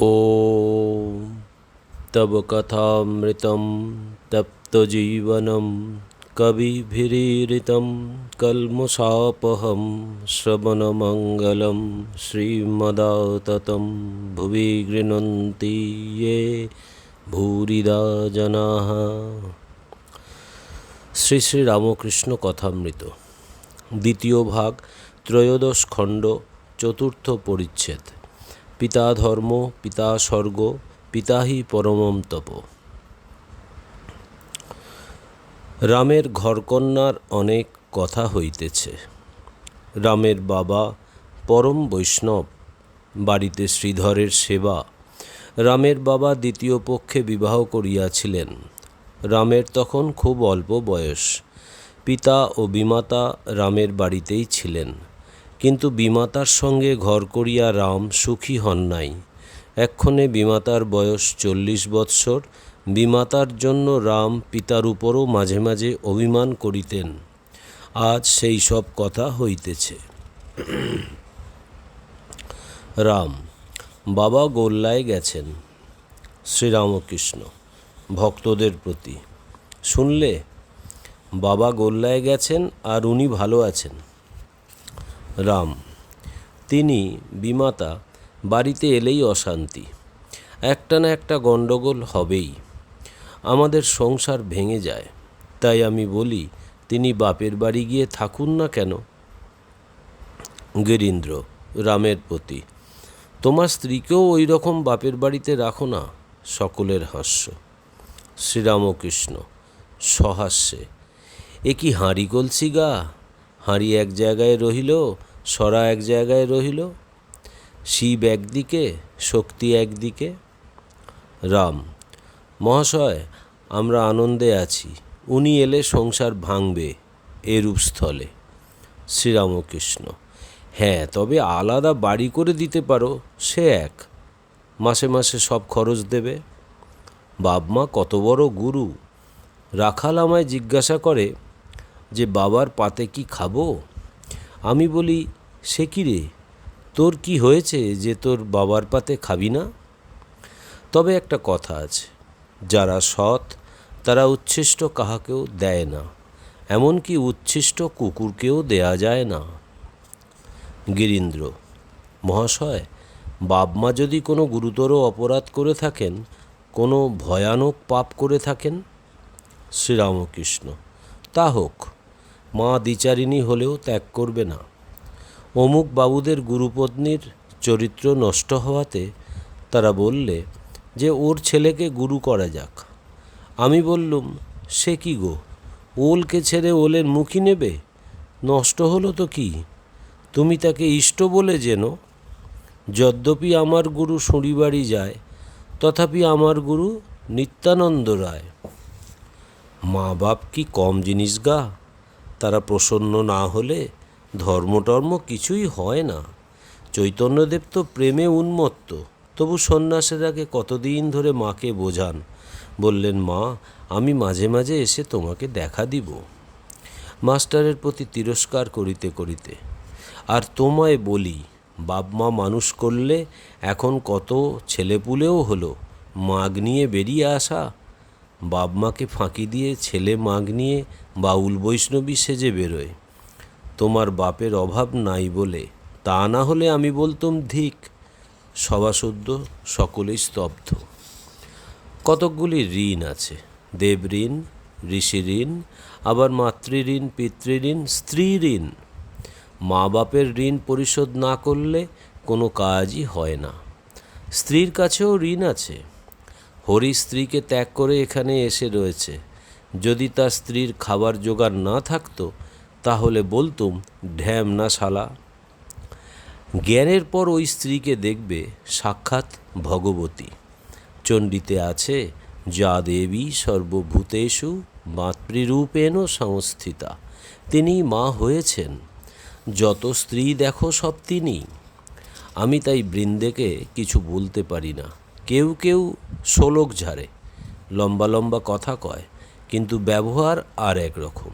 ॐ तव कथामृतं तप्तजीवनं कविभिरीरितं कल्मषापहं श्रवणमङ्गलं श्रीमदाततं भुवि गृह्णन्ति ये भूरिदा जनाः। শ্রী শ্রী রামকৃষ্ণ কথামৃত দ্বিতীয় ভাগ, ত্রয়োদশ খণ্ড, চতুর্থ পরিচ্ছেদ। পিতা ধর্ম, পিতা স্বর্গ, পিতা হি পরমম তপ। রামের ঘরকন্যার অনেক কথা হইতেছে। রামের বাবা পরম বৈষ্ণব, বাড়িতে শ্রীধরের সেবা। রামের বাবা দ্বিতীয় পক্ষে বিবাহ করিয়াছিলেন। রামের তখন খুব অল্প বয়স। পিতা ও বিমাতা রামের বাড়িতেই ছিলেন, কিন্তু বিমাতার সঙ্গে ঘর করিয়া রাম সুখী হন নাই। এক্ষণে বিমাতার বয়স 40 বৎসর। বিমাতার জন্য রাম পিতার উপরও মাঝে মাঝে অভিমান করিতেন। আজ সেই সব কথা হইতেছে। রাম, বাবা গোল্লায় গেছেন। শ্রীরামকৃষ্ণ ভক্তদের প্রতি, শুনলে? বাবা গোল্লায় গেছেন আর উনি ভালো আছেন। রাম, তিনি বিমাতা বাড়িতে এলেই অশান্তি, একটা না একটা গণ্ডগোল হবেই। আমাদের সংসার ভেঙে যায়। তাই আমি বলি, তিনি বাপের বাড়ি গিয়ে থাকুন না কেন? গিরীন্দ্র রামের প্রতি, তোমার স্ত্রীকেও ওই রকম বাপের বাড়িতে রাখো না। সকলের হাস্য। শ্রীরামকৃষ্ণ সহাস্যে, এ কি হাঁড়ি কলসি গা? হাঁড়ি এক জায়গায় রহিল, সরা এক জায়গায় রহিল। শিব একদিকে, শক্তি একদিকে। রাম, মহাশয়, আমরা আনন্দে আছি। উনি এলে সংসার ভাঙবে এরূপ স্থলে। শ্রীরামকৃষ্ণ, হ্যাঁ, তবে আলাদা বাড়ি করে দিতে পারো, সে এক। মাসে মাসে সব খরচ দেবে। বাপ-মা কত বড় গুরু। রাখাল আমায় জিজ্ঞাসা করে যে বাবার পাতে কি খাবো? আমি বলি, সে কি রে, তোর কি হয়েছে যে তোর বাবার পাতে খাবি না? তবে একটা কথা আছে, যারা সৎ তারা উচ্ছিষ্ট কাহাকেও দেয় না, এমনকি উচ্ছিষ্ট কুকুরকেও দেয়া যায় না। গিরীন্দ্র মহাশয়, বাপ-মা যদি কোনো গুরুতর অপরাধ করে থাকেন, কোনো ভয়ানক পাপ করে থাকেন? শ্রীরামকৃষ্ণ, তা হোক, মা দ্বিচারিণী হলেও ত্যাগ করবে না। অমুক বাবুদের গুরুপত্নীর চরিত্র নষ্ট হওয়াতে তারা বললে যে ওর ছেলেকে গুরু করা যাক। আমি বললুম, সে কি গো, ওলকে ছেড়ে ওলের মুখই নেবে? নষ্ট হলো তো কি? তুমি তাকে ইষ্ট বলে জেনো। যদ্যপি আমার গুরু শুঁড়িবাড়ি যায়, তথাপি আমার গুরু নিত্যানন্দ রায়। মা বাপ কি কম জিনিস গা? তারা প্রসন্ন না হলে ধর্মটর্ম কিছুই হয় না। চৈতন্যদেব তো প্রেমে উন্মত্ত, তবু সন্ন্যাসীরাকে কতদিন ধরে মাকে বোঝান। বললেন, মা, আমি মাঝে মাঝে এসে তোমাকে দেখা দিব। মাস্টারের প্রতি তিরস্কার করিতে করিতে, আর তোমায় বলি, বাপ-মা মানুষ করলে এখন কত ছেলেপুলেও হলো মাগ নিয়ে বেরিয়ে আসা। বাপ-মাকে ফাঁকি দিয়ে ছেলে মাগ নিয়ে বাউল বৈষ্ণবী সেজে বেরোয়। তোমার বাপের অভাব নাই বলে, তা না হলে আমি বলতুম ধিক। সভাসুদ্ধ সকলেই স্তব্ধ। কতকগুলি ঋণ আছে, দেব ঋণ, ঋষি ঋণ, আবার মাতৃঋণ, পিতৃঋণ, স্ত্রী ঋণ। মা বাপের ঋণ পরিশোধ না করলে কোনো কাজই হয় না। স্ত্রীর কাছেও ঋণ আছে। হরি স্ত্রীকে ত্যাগ করে এখানে এসে রয়েছে। যদি তার স্ত্রীর খাবার জোগাড় না থাকতো, তাহলে বলতুম, ঢ্যাম না শালা। জ্ঞানের পর ওই স্ত্রীকে দেখবে সাক্ষাৎ ভগবতী। চণ্ডীতে আছে, যা দেবী সর্বভূতেষু মাতৃরূপেণ সংস্থিতা। তিনিই মা হয়েছেন। যত স্ত্রী দেখো সব তিনি। আমি তাই বৃন্দেকে কিছু বলতে পারি না। কেউ কেউ শোলক ঝাড়ে, লম্বা লম্বা কথা কয়, কিন্তু ব্যবহার আর একরকম।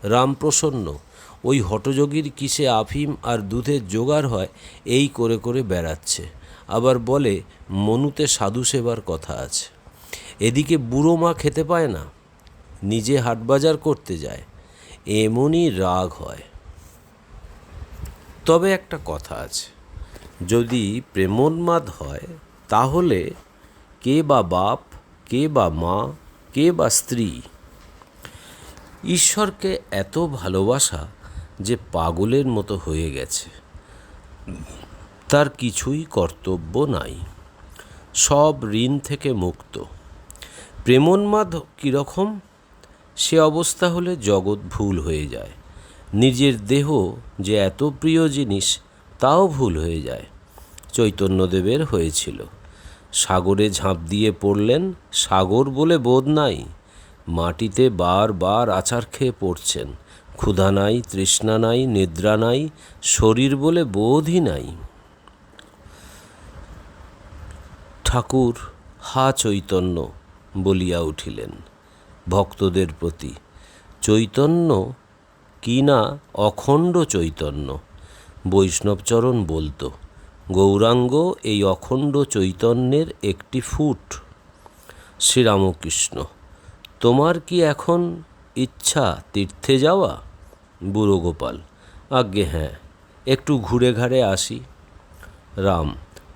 রামপ্রসন্ন ওই হঠযোগীর কিসে আফিম আর দুধের জোগাড় হয় এই করে করে বেড়াচ্ছে, আবার বলে মনুতে সাধু সেবার কথা আছে। এদিকে বুড়ো মা খেতে পায় না, নিজে হাটবাজার করতে যায়, এমনই রাগ হয়। তবে একটা কথা আছে, যদি প্রেমোন্মাদ হয় তাহলে কে বা বাপ, কে বা মা, কে বা স্ত্রী? ঈশ্বরকে এত ভালোবাসা যে পাগলের মতো হয়ে গেছে, তার কিছুই কর্তব্য নাই, সব ঋণ থেকে মুক্ত। প্রেমোন্মাদ কীরকম? সে অবস্থা হলে জগৎ ভুল হয়ে যায়, নিজের দেহ যে এত প্রিয় জিনিস তাও ভুল হয়ে যায়। চৈতন্যদেবের হয়েছিল, সাগরে ঝাঁপ দিয়ে পড়লেন, সাগর বলে বোধ নাই, মাটিতে বারবার আছাড় খেয়ে পড়ছেন, ক্ষুধা নাই, তৃষ্ণা নাই, নিদ্রা নাই, শরীর বলে বোধই নাই। ঠাকুর হা চৈতন্য বলিয়া উঠিলেন ভক্তদের প্রতি। চৈতন্য কি না অখণ্ড চৈতন্য। বৈষ্ণবচরণ বলতো, গৌরাঙ্গ এই অখণ্ড চৈতন্যের একটি ফুট। শ্রীরামকৃষ্ণ, তোমার কি এখন ইচ্ছা তীর্থে যাওয়া? বুড়ো গোপাল, আজ্ঞে হ্যাঁ, একটু ঘুরে ঘাড়ে আসি। রাম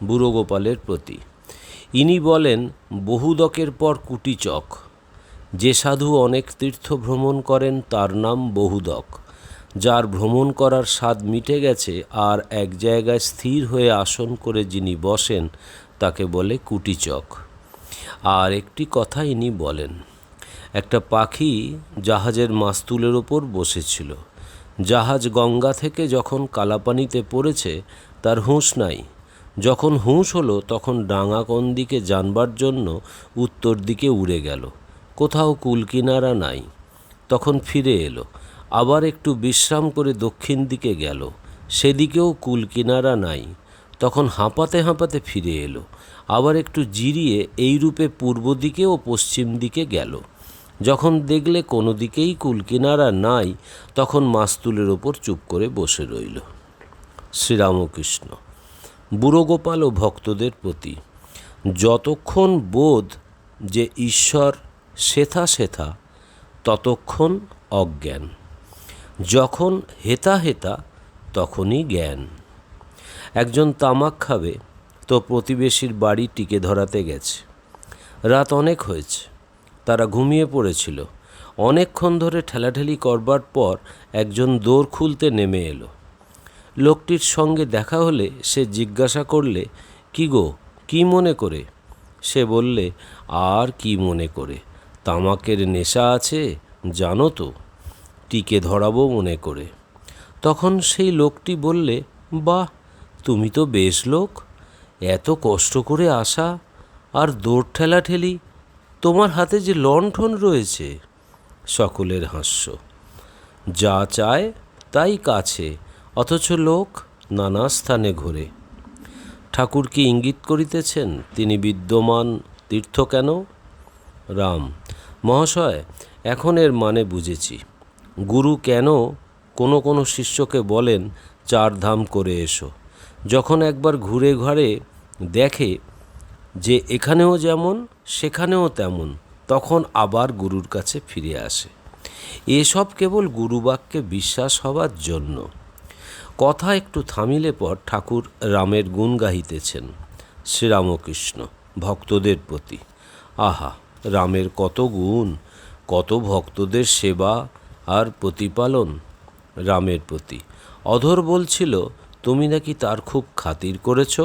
বুড়ো গোপালের প্রতি। ইনি বলেন, বহুদকের পর কুটিচক। যে সাধু অনেক তীর্থ ভ্রমণ করেন তার নাম বহুদক। যার ভ্রমণ করার স্বাদ মিটে গেছে আর এক জায়গায় স্থির হয়ে আসন করে যিনি বসেন তাকে বলে কুটিচক। আর একটি কথা ইনি বলেন, একটা পাখি জাহাজের মাস্তুলের ওপর বসেছিল। জাহাজ গঙ্গা থেকে যখন কালাপানিতে পড়েছে তার হুঁশ নাই। যখন হুঁশ হলো তখন ডাঙা কোন দিকে জানবার জন্য উত্তর দিকে উড়ে গেল, কোথাও কুলকিনারা নাই। তখন ফিরে এলো, আবার একটু বিশ্রাম করে দক্ষিণ দিকে গেল, সেদিকেও কুলকিনারা নাই। তখন হাঁপাতে হাঁপাতে ফিরে এলো, আবার একটু জিরিয়ে এইরূপে পূর্ব দিকে ও পশ্চিম দিকে গেল। যখন দেখলে কোনো দিকেই কুলকিনারা নাই তখন মাস্তুলের ওপর চুপ করে বসে রইল। শ্রীরামকৃষ্ণ বুড়ো গোপাল ও ভক্তদের প্রতি। যতক্ষণ বোধ যে ঈশ্বর সেথা সেথা ততক্ষণ অজ্ঞান, যখন হেতা হেতা তখনই জ্ঞান। একজন তামাক খাবে তো প্রতিবেশীর বাড়ি টিকে ধরাতে গেছে। রাত অনেক হয়েছে, তারা ঘুমিয়ে পড়েছিল। অনেকক্ষণ ধরে ঠেলাঠেলি করবার পর একজন দোর খুলতে নেমে এলো। লোকটির সঙ্গে দেখা হলে সে জিজ্ঞাসা করলে, কি গো, কি মনে করে? সে বললে, আর কি মনে করে, তামাকের নেশা আছে জানো তো, টিকে ধরাবো মনে করে। তখন সেই লোকটি বললে, বাহ, তুমি তো বেশ লোক, এত কষ্ট করে আসা আর দৌড় ঠেলাঠেলি, তোমার হাতে যে লণ্ঠন রয়েছে। সকলের হাস্য। যা চায় তাই কাছে, অথচ লোক নানা স্থানে ঘোরে। ঠাকুর কি ইঙ্গিত করিতেছেন তিনি বিদ্যমান তীর্থ কেন? রাম, মহাশয়, এখন এর মানে বুঝেছি। গুরু কেন কোনো কোনো শিষ্যকে বলেন 4 ধাম করে এসো। যখন একবার ঘুরে ঘরে দেখে যে এখানেও যেমন সেখানেও তেমন, তখন আবার গুরুর কাছে ফিরে আসে। এসব কেবল গুরুবাক্যে বিশ্বাস হবার জন্য। কথা একটু থামিলে পর ঠাকুর রামের গুণ গাহিতেছেন। শ্রীরামকৃষ্ণ ভক্তদের প্রতি। আহা, রামের কত গুণ, কত ভক্তদের সেবা আর প্রতিপালন। রামের প্রতি। অধর বলছিল তুমি নাকি তার খুব খাতির করেছ।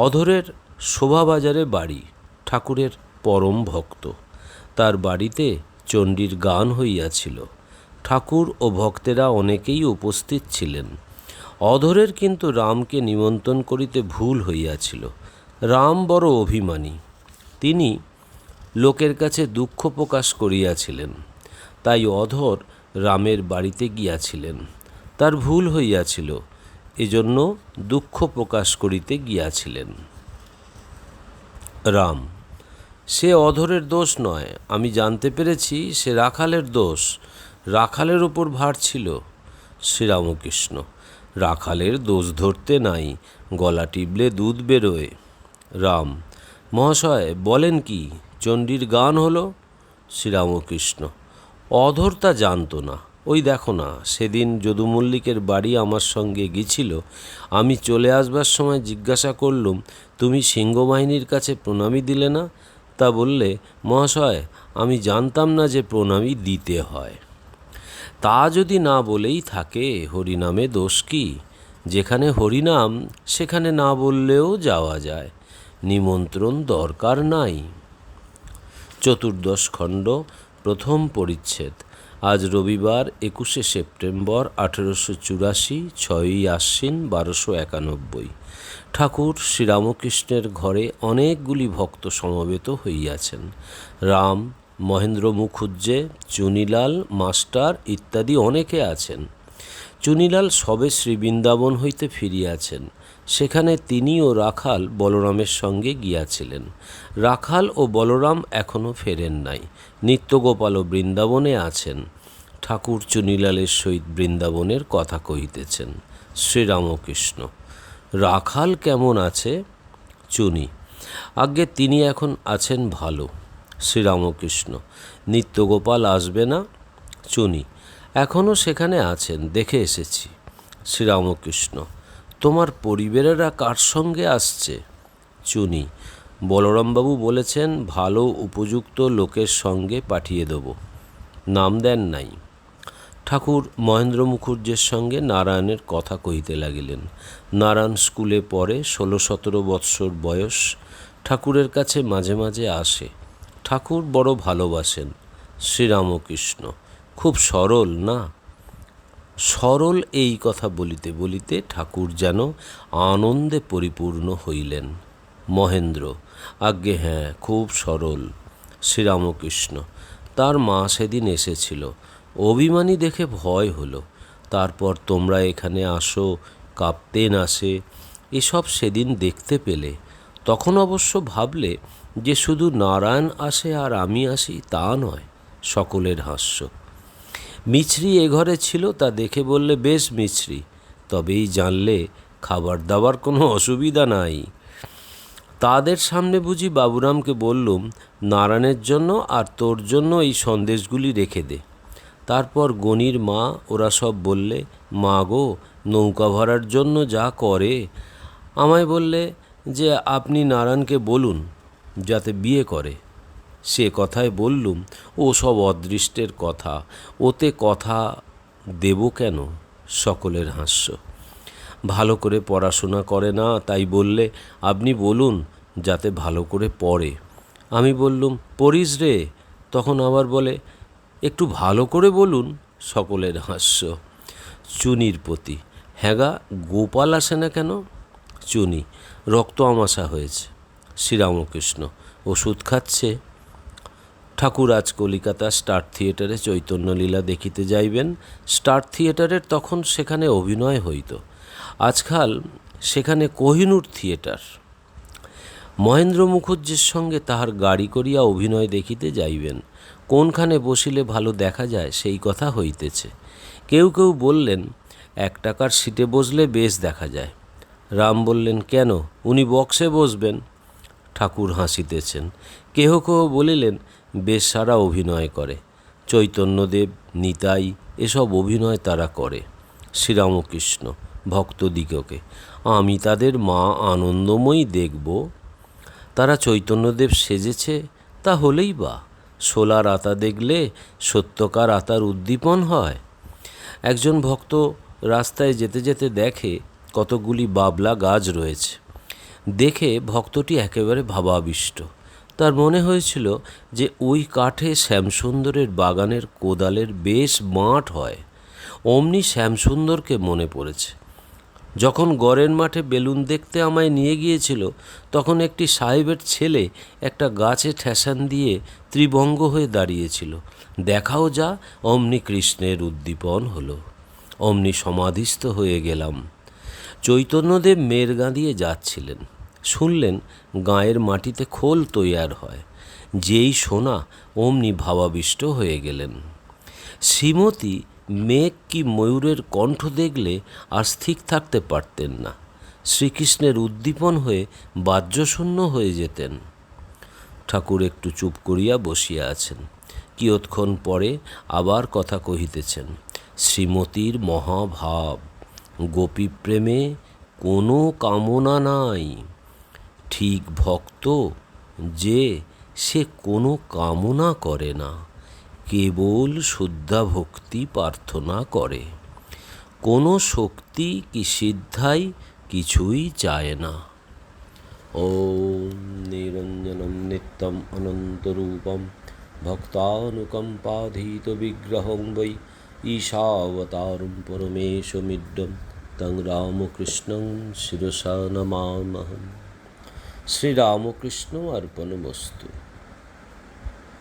অধরের শোভাবাজারে বাড়ি, ঠাকুরের পরম ভক্ত। তার বাড়িতে চণ্ডীর গান হইয়াছিল। ঠাকুর ও ভক্তেরা অনেকেই উপস্থিত ছিলেন। অধরের কিন্তু রামকে নিমন্ত্রণ করিতে ভুল হইয়াছিল। রাম বড় অভিমানী, তিনি লোকের কাছে দুঃখ প্রকাশ করিয়াছিলেন, তাই অধর রামের বাড়িতে গিয়াছিলেন। তার ভুল হইয়াছিল, এজন্য দুঃখ প্রকাশ করিতে গিয়াছিলেন। রাম, সে অধরের দোষ নয়, আমি জানতে পেরেছি সে রাখালের দোষ, রাখালের ওপর ভার ছিল। শ্রীরামকৃষ্ণ, রাখালের দোষ ধরতে নাই, গলা টিপলে দুধ বেরোয়। রাম: মহাশয় বলেন কি, চণ্ডীর গান হলো? শ্রীরামকৃষ্ণ: অধর তা জানত না। ওই দেখো না, সেদিন যদু মল্লিকের বাড়ি আমার সঙ্গে গিয়েছিল। আমি চলে আসবার সময় জিজ্ঞাসা করলুম, তুমি সিংহবাহিনীর কাছে প্রণামী দিলে না? তা বললে, মহাশয় আমি জানতাম না যে প্রণামী দিতে হয়। তা যদি না বলেই থাকে, হরিনামে দোষ কি? যেখানে হরিনাম সেখানে না বললেও যাওয়া যায়, নিমন্ত্রণ দরকার নাই। চতুর্দশ খণ্ড, প্রথম পরিচ্ছেদ। আজ রবিবার 21শে সেপ্টেম্বর 1884, 6ই আশ্বিন 1291। ঠাকুর শ্রীরামকৃষ্ণের ঘরে অনেকগুলি ভক্ত সমবেত হইয়াছেন। রাম, মহেন্দ্র মুখুজ্জে, চুনিলাল মাস্টার ইত্যাদি অনেকে আছেন। চুনিলাল সবে শ্রীবৃন্দাবন হইতে ফিরিয়াছেন। সেখানে তিনি ও রাখাল বলরামের সঙ্গে গিয়াছিলেন। রাখাল ও বলরাম এখনও ফেরেন নাই। নিত্যগোপালও বৃন্দাবনে আছেন। ঠাকুর চুনিলালের সহিত বৃন্দাবনের কথা কহিতেছেন। শ্রীরামকৃষ্ণ: রাখাল কেমন আছে? চুনি: আজ্ঞে তিনি এখন আছেন ভালো। শ্রীরামকৃষ্ণ: নিত্যগোপাল আসবে না? চুনি: এখনও সেখানে আছেন, দেখে এসেছি। শ্রীরামকৃষ্ণ: তোমার পরিবারেরা কার সঙ্গে আসছে? চুনি: বলরামবাবু বলেছেন ভালো উপযুক্ত লোকের সঙ্গে পাঠিয়ে দেব। নাম দেন নাই। ঠাকুর মহেন্দ্র মুখুজ্জের সঙ্গে নারায়ণের কথা কহিতে লাগিলেন। নারায়ণ স্কুলে পড়ে, 16-17 বৎসর বয়স। ঠাকুরের কাছে মাঝে মাঝে আসে। ঠাকুর বড় ভালোবাসেন। শ্রীরামকৃষ্ণ: খুব সরল না? সরল এই কথা বলিতে বলিতে ঠাকুর যেন আনন্দে পরিপূর্ণ হইলেন। মহেন্দ্র: আজ্ঞে হ্যাঁ, খুব সরল। শ্রীরামকৃষ্ণ: তার মা সেদিন এসেছিল, অভিমানী দেখে ভয় হলো। তারপর তোমরা এখানে আসো, কাপ্তেন আসে, এসব সেদিন দেখতে পেলে। তখন অবশ্য ভাবলে যে শুধু নারায়ণ আসে আর আমি আসি, তা নয়। সকলের হাস্য। মিছরি এ ঘরে ছিল, তা দেখে বললে, বেশ মিছরি, তবেই জানলে খাবার দাবার কোনো অসুবিধা নাই। তাদের সামনে বুঝি বাবুরামকে বললুম, নারায়ণের জন্য আর তোর জন্য এই সন্দেশগুলি রেখে দে। তারপর গণির মা ওরা সব বললে, মা গো, নৌকা ভরার জন্য যা করে। আমায় বললে যে আপনি নারায়ণকে বলুন যাতে বিয়ে করে। সে কথায় বললুম, ও সব অদৃষ্টের কথা, ওতে কথা দেব কেন? সকলের হাস্য। ভালো করে পড়াশোনা করে না, তাই বললে আপনি বলুন যাতে ভালো করে পড়ে। আমি বললুম, পড়িস রে। তখন আবার বলে, একটু ভালো করে বলুন। সকলের হাস্য। চুনির প্রতি: হ্যাঁ গা, গোপাল আসে না কেন? চুনি: রক্ত আমাশা হয়েছে। শ্রীরামকৃষ্ণ: ওষুধ খাচ্ছে? ঠাকুর আজ কলিকাতা স্টার থিয়েটারে চৈতন্যলীলা দেখিতে যাইবেন। স্টার থিয়েটারের তখন সেখানে অভিনয় হইত। আজকাল সেখানে কোহিনূর থিয়েটার। মহেন্দ্র মুখুজ্জের সঙ্গে তাহার গাড়ি করিয়া অভিনয় দেখিতে যাইবেন। কোনখানে বসিলে ভালো দেখা যায় সেই কথা হইতেছে। কেউ কেউ বললেন 1 টাকার সিটে বসলে বেশ দেখা যায়। রাম বললেন, কেন, উনি বক্সে বসবেন। ঠাকুর হাসিতেছেন। কেহ কেহ বলিলেন, বেশ সারা অভিনয় করে। চৈতন্যদেব, নিতাই, এসব অভিনয় তারা করে। শ্রীরামকৃষ্ণ ভক্তদিগকে: আমি তাদের মা আনন্দময়ী দেখব? তারা চৈতন্যদেব সেজেছে, তা হলেই বা। শোলার আতা দেখলে সত্যকার আতার উদ্দীপন হয়। একজন ভক্ত রাস্তায় যেতে যেতে দেখে কতগুলি বাবলা গাছ রয়েছে। দেখে ভক্তটি একেবারে ভাবাবিষ্ট। তার মনে হয়েছিল যে ওই কাঠে শ্যামসুন্দরের বাগানের কোদালের বেশ বাঁট হয়। অমনি শ্যামসুন্দরকে মনে পড়েছে। যখন গড়ের মাঠে বেলুন দেখতে আমায় নিয়ে গিয়েছিল, তখন একটি সাহেবের ছেলে একটা গাছে ঠেসান দিয়ে ত্রিভঙ্গ হয়ে দাঁড়িয়েছিল। দেখাও যা, অমনি কৃষ্ণের উদ্দীপন হলো। অমনি সমাধিস্থ হয়ে গেলাম। চৈতন্যদেব মেয়েরগাঁ দিয়ে যাচ্ছিলেন। শুনলেন গাঁয়ের মাটিতে খোল তৈয়ার হয়। যেই শোনা, অমনি ভাবাবিষ্ট হয়ে গেলেন। শ্রীমতী মেঘ কি ময়ূরের কণ্ঠ দেখলে আর স্থির থাকতে পারতেন না, শ্রীকৃষ্ণের উদ্দীপন হয়ে বাহ্যশূন্য হয়ে যেতেন। ঠাকুর একটু চুপ করিয়া বসিয়া আছেন, কিয়ৎক্ষণ পরে আবার কথা কহিতেছেন। শ্রীমতীর মহাভাব, গোপীপ্রেমে কোনো কামনা নাই। ঠিক ভক্ত যে, সে কোনো কামনা করে না, কেবল শুদ্ধা ভক্তি প্রার্থনা করে। কোনো শক্তি কি সিদ্ধাই কিছুই চায় না। ওম নিরঞ্জনম নিত্যম অনন্তরূপম ভক্তানুকম্পাধীত বিগ্রহং বৈ ঈশাবতারং পরমেশমিড্ডম তং রামকৃষ্ণং শিরসা নমামহম। শ্রীরামকৃষ্ণ অর্পণমস্তু।